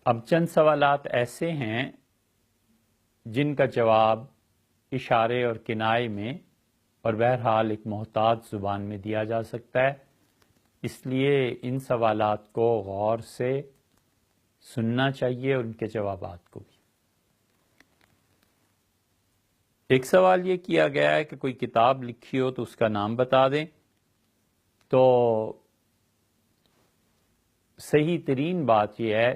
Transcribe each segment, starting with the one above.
اب چند سوالات ایسے ہیں جن کا جواب اشارے اور کنائے میں اور بہرحال ایک محتاط زبان میں دیا جا سکتا ہے، اس لیے ان سوالات کو غور سے سننا چاہیے اور ان کے جوابات کو بھی۔ ایک سوال یہ کیا گیا ہے کہ کوئی کتاب لکھی ہو تو اس کا نام بتا دیں، تو صحیح ترین بات یہ ہے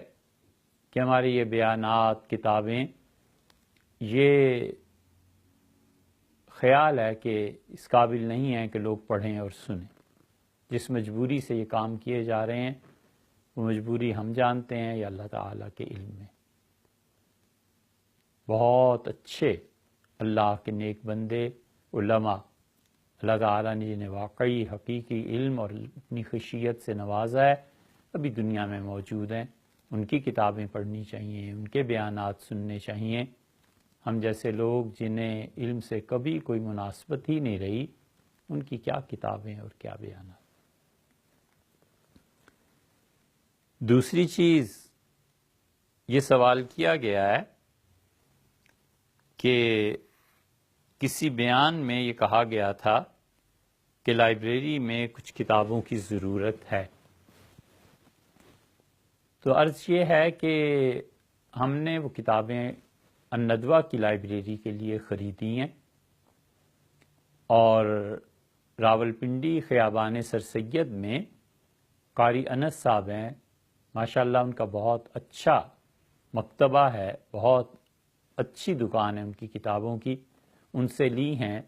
کہ ہمارے یہ بیانات، کتابیں، یہ خیال ہے کہ اس قابل نہیں ہے کہ لوگ پڑھیں اور سنیں۔ جس مجبوری سے یہ کام کیے جا رہے ہیں وہ مجبوری ہم جانتے ہیں یا اللہ تعالیٰ کے علم میں۔ بہت اچھے اللہ کے نیک بندے، علماء، اللہ تعالیٰ نے جنہیں واقعی حقیقی علم اور اپنی خشیت سے نوازا ہے، ابھی دنیا میں موجود ہیں۔ ان کی کتابیں پڑھنی چاہیے، ان کے بیانات سننے چاہیے۔ ہم جیسے لوگ جنہیں علم سے کبھی کوئی مناسبت ہی نہیں رہی، ان کی کیا کتابیں اور کیا بیانات۔ دوسری چیز یہ سوال کیا گیا ہے کہ کسی بیان میں یہ کہا گیا تھا کہ لائبریری میں کچھ کتابوں کی ضرورت ہے، تو عرض یہ ہے کہ ہم نے وہ کتابیں الندوہ کی لائبریری کے لیے خریدی ہیں، اور راولپنڈی خیابان سر سید میں قاری انس صاحب ہیں، ماشاءاللہ ان کا بہت اچھا مکتبہ ہے، بہت اچھی دکان ہے ان کی کتابوں کی، ان سے لی ہیں،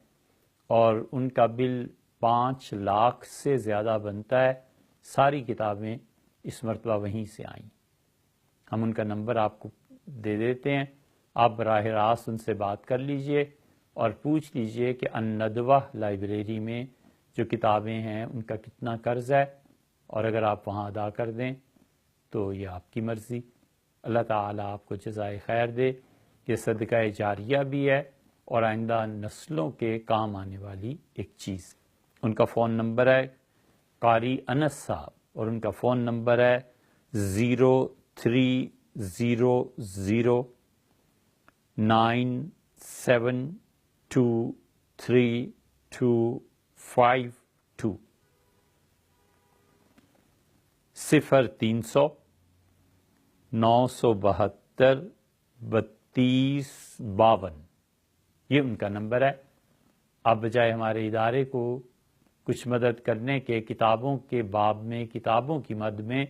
اور ان کا بل 5 لاکھ سے زیادہ بنتا ہے۔ ساری کتابیں اس مرتبہ وہیں سے آئیں۔ ہم ان کا نمبر آپ کو دے دیتے ہیں، آپ براہ راست ان سے بات کر لیجئے اور پوچھ لیجئے کہ الندوہ لائبریری میں جو کتابیں ہیں ان کا کتنا قرض ہے، اور اگر آپ وہاں ادا کر دیں تو یہ آپ کی مرضی۔ اللہ تعالیٰ آپ کو جزائے خیر دے۔ یہ صدقہ جاریہ بھی ہے اور آئندہ نسلوں کے کام آنے والی ایک چیز۔ ان کا فون نمبر ہے قاری انس صاحب، اور ان کا فون نمبر ہے 0300972322 0300 972 3252، یہ ان کا نمبر ہے۔ آپ بجائے ہمارے ادارے کو کچھ مدد کرنے کے کتابوں کے باب میں، کتابوں کی مد میں،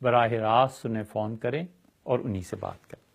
براہ راست انہیں فون کریں اور انہی سے بات کریں۔